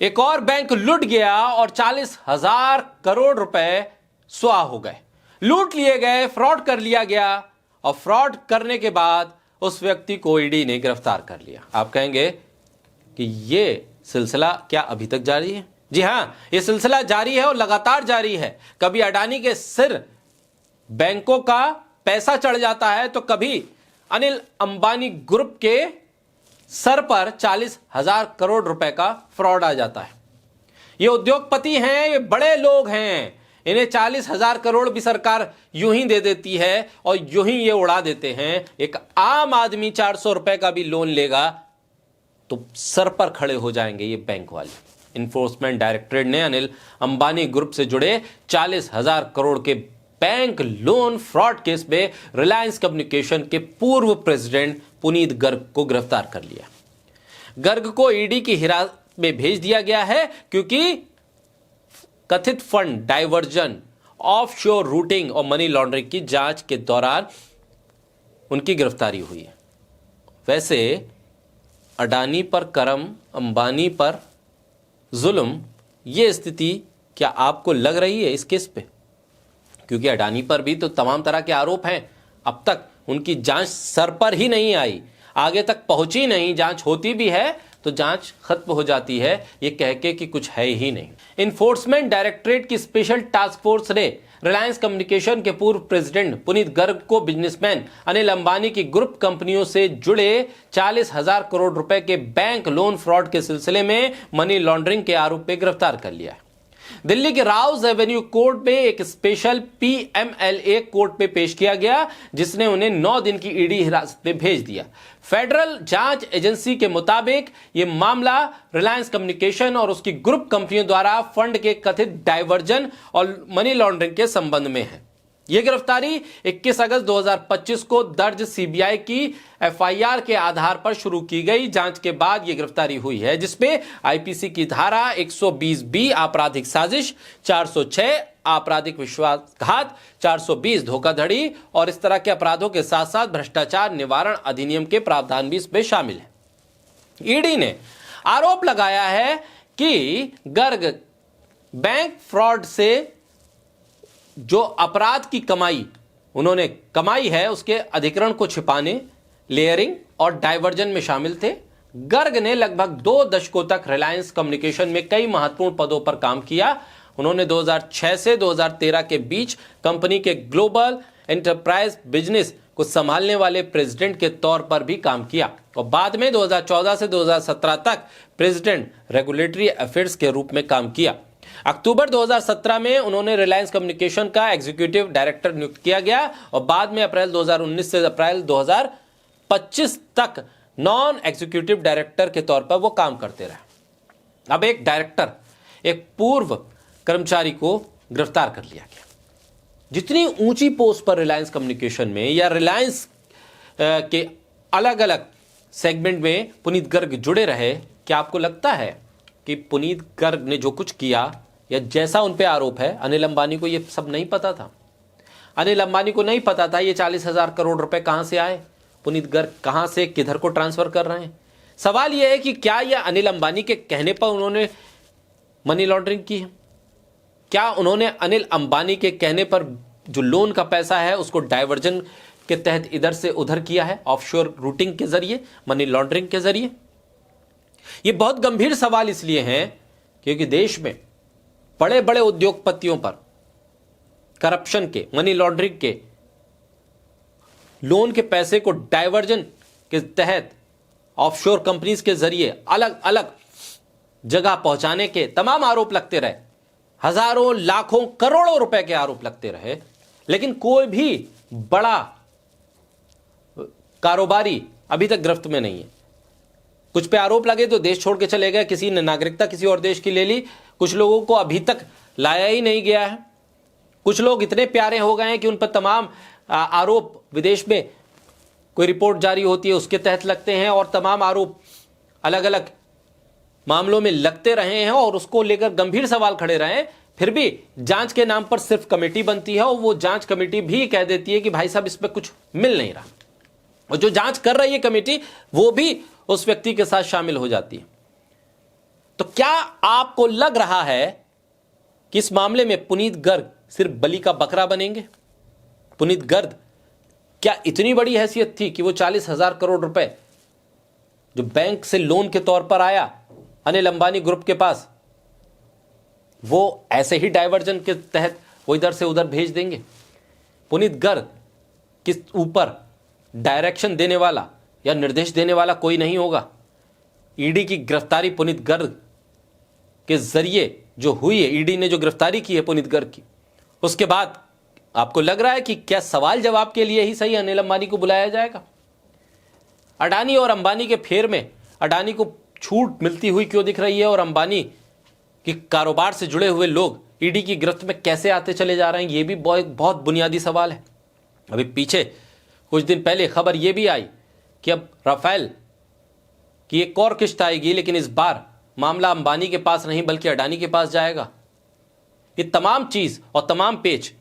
एक और बैंक लूट गया और 40,000 करोड़ रुपए स्वाह हो गए, लूट लिए गए, फ्रॉड कर लिया गया। और फ्रॉड करने के बाद उस व्यक्ति को ईडी ने गिरफ्तार कर लिया। आप कहेंगे कि यह सिलसिला क्या अभी तक जारी है? जी हां, यह सिलसिला जारी है और लगातार जारी है। कभी अडानी के सिर बैंकों का पैसा चढ़ जाता है तो कभी अनिल अंबानी ग्रुप के सर पर 40,000 करोड़ रुपए का फ्रॉड आ जाता है। ये उद्योगपति हैं, ये बड़े लोग हैं, इन्हें 40,000 करोड़ भी सरकार यूं ही दे देती है और यूं ही ये उड़ा देते हैं। एक आम आदमी 400 रुपए का भी लोन लेगा तो सर पर खड़े हो जाएंगे ये बैंक वाले। इन्फोर्समेंट डायरेक्टरेट ने अनिल अंबानी ग्रुप से जुड़े 40,000 करोड़ के बैंक लोन फ्रॉड केस में रिलायंस कम्युनिकेशन के पूर्व प्रेसिडेंट पुनीत गर्ग को गिरफ्तार कर लिया। गर्ग को ईडी की हिरासत में भेज दिया गया है क्योंकि कथित फंड डाइवर्जन, ऑफशोर रूटिंग और मनी लॉन्ड्रिंग की जांच के दौरान उनकी गिरफ्तारी हुई है। वैसे अडानी पर करम, अंबानी पर जुल्म, यह स्थिति क्या आपको लग रही है इस केस पे? क्योंकि अडानी पर भी तो तमाम तरह के आरोप हैं। अब तक उनकी जांच सर पर ही नहीं आई, आगे तक पहुंची नहीं। जांच होती भी है तो जांच खत्म हो जाती है ये कह के कि कुछ है ही नहीं। इन्फोर्समेंट डायरेक्टरेट की स्पेशल टास्क फोर्स ने रिलायंस कम्युनिकेशन के पूर्व प्रेसिडेंट पुनीत गर्ग को बिजनेसमैन अनिल अंबानी की ग्रुप कंपनियों से जुड़े 40,000 करोड़ रुपए के बैंक लोन फ्रॉड के सिलसिले में मनी लॉन्ड्रिंग के आरोप में गिरफ्तार कर लिया है। दिल्ली के राउज एवेन्यू कोर्ट में एक स्पेशल पीएमएलए कोर्ट में पेश किया गया, जिसने उन्हें 9 दिन की ईडी हिरासत में भेज दिया। फेडरल जांच एजेंसी के मुताबिक यह मामला रिलायंस कम्युनिकेशन और उसकी ग्रुप कंपनियों द्वारा फंड के कथित डाइवर्जन और मनी लॉन्ड्रिंग के संबंध में है। यह गिरफ्तारी 21 अगस्त 2025 को दर्ज सीबीआई की एफआईआर के आधार पर शुरू की गई जांच के बाद यह गिरफ्तारी हुई है, जिसमें आईपीसी की धारा 120 बी आपराधिक साजिश, 406 आपराधिक विश्वासघात, 420 धोखाधड़ी और इस तरह के अपराधों के साथ साथ भ्रष्टाचार निवारण अधिनियम के प्रावधान भी इसमें शामिल है। ईडी ने आरोप लगाया है कि गर्ग बैंक फ्रॉड से जो अपराध की कमाई उन्होंने कमाई है उसके अधिकरण को छिपाने, लेयरिंग और डाइवर्जन में शामिल थे। गर्ग ने लगभग 2 दशकों तक रिलायंस कम्युनिकेशन में कई महत्वपूर्ण पदों पर काम किया। उन्होंने 2006 से 2013 के बीच कंपनी के ग्लोबल एंटरप्राइज बिजनेस को संभालने वाले प्रेसिडेंट के तौर पर भी काम किया और बाद में 2014 से 2017 तक प्रेसिडेंट रेगुलेटरी अफेयर्स के रूप में काम किया। अक्टूबर 2017 में उन्होंने रिलायंस कम्युनिकेशन का एग्जीक्यूटिव डायरेक्टर नियुक्त किया गया और बाद में अप्रैल 2019 से अप्रैल 2025 तक नॉन एग्जीक्यूटिव डायरेक्टर के तौर पर वो काम करते रहे। अब एक डायरेक्टर, एक पूर्व कर्मचारी को गिरफ्तार कर लिया गया। जितनी ऊंची पोस्ट पर रिलायंस कम्युनिकेशन में या रिलायंस के अलग अलग सेगमेंट में पुनीत गर्ग जुड़े रहे, क्या आपको लगता है कि पुनीत गर्ग ने जो कुछ किया या जैसा उन पे आरोप है, अनिल अंबानी को ये सब नहीं पता था? अनिल अंबानी को नहीं पता था ये 40,000 करोड़ रुपए कहां से आए, पुनीत गर्ग कहां से किधर को ट्रांसफर कर रहे हैं? सवाल यह है कि क्या यह अनिल अंबानी के कहने पर उन्होंने मनी लॉन्ड्रिंग की है? क्या उन्होंने अनिल अंबानी के कहने पर जो लोन का पैसा है उसको डाइवर्जन के तहत इधर से उधर किया है, ऑफशोर रूटिंग के जरिए, मनी लॉन्ड्रिंग के जरिए? ये बहुत गंभीर सवाल इसलिए हैं क्योंकि देश में बड़े बड़े उद्योगपतियों पर करप्शन के, मनी लॉन्ड्रिंग के, लोन के पैसे को डाइवर्जन के तहत ऑफशोर कंपनीज के जरिए अलग अलग जगह पहुंचाने के तमाम आरोप लगते रहे। हजारों, लाखों, करोड़ों रुपए के आरोप लगते रहे, लेकिन कोई भी बड़ा कारोबारी अभी तक गिरफ्त में नहीं है। कुछ पे आरोप लगे तो देश छोड़ के चले गए, किसी ने नागरिकता किसी और देश की ले ली, कुछ लोगों को अभी तक लाया ही नहीं गया है। कुछ लोग इतने प्यारे हो गए हैं कि उन पर तमाम आरोप विदेश में कोई रिपोर्ट जारी होती है उसके तहत लगते हैं और तमाम आरोप अलग अलग मामलों में लगते रहे हैं और उसको लेकर गंभीर सवाल खड़े रहे। फिर भी जांच के नाम पर सिर्फ कमेटी बनती है और वो जांच कमेटी भी कह देती है कि भाई साहब इस पर कुछ मिल नहीं रहा, और जो जांच कर रही है कमेटी वो भी उस व्यक्ति के साथ शामिल हो जाती है। तो क्या आपको लग रहा है कि इस मामले में पुनीत गर्ग सिर्फ बलि का बकरा बनेंगे? पुनीत गर्ग क्या इतनी बड़ी हैसियत थी कि वो 40,000 करोड़ रुपए जो बैंक से लोन के तौर पर आया अनिल अंबानी ग्रुप के पास, वो ऐसे ही डाइवर्जन के तहत वो इधर से उधर भेज देंगे? पुनीत गर्ग के ऊपर डायरेक्शन देने वाला या निर्देश देने वाला कोई नहीं होगा। ईडी की गिरफ्तारी पुनीत गर्ग के जरिए जो हुई है, ईडी ने जो गिरफ्तारी की है पुनीत गर्ग की, उसके बाद आपको लग रहा है कि क्या सवाल जवाब के लिए ही सही अनिल अंबानी को बुलाया जाएगा? अडानी और अंबानी के फेर में अडानी को छूट मिलती हुई क्यों दिख रही है और अंबानी के कारोबार से जुड़े हुए लोग ईडी की गिरफ्त में कैसे आते चले जा रहे हैं? ये भी बहुत बुनियादी सवाल है। अभी पीछे कुछ दिन पहले खबर यह भी आई कि अब राफेल की एक और किस्त आएगी, लेकिन इस बार मामला अंबानी के पास नहीं बल्कि अडानी के पास जाएगा। ये तमाम चीज और तमाम पेच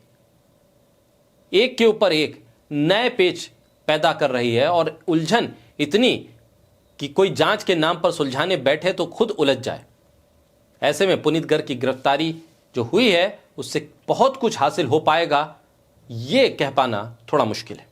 एक के ऊपर एक नए पेच पैदा कर रही है और उलझन इतनी कि कोई जांच के नाम पर सुलझाने बैठे तो खुद उलझ जाए। ऐसे में पुनीत गर्ग की गिरफ्तारी जो हुई है उससे बहुत कुछ हासिल हो पाएगा, ये कह पाना थोड़ा मुश्किल है।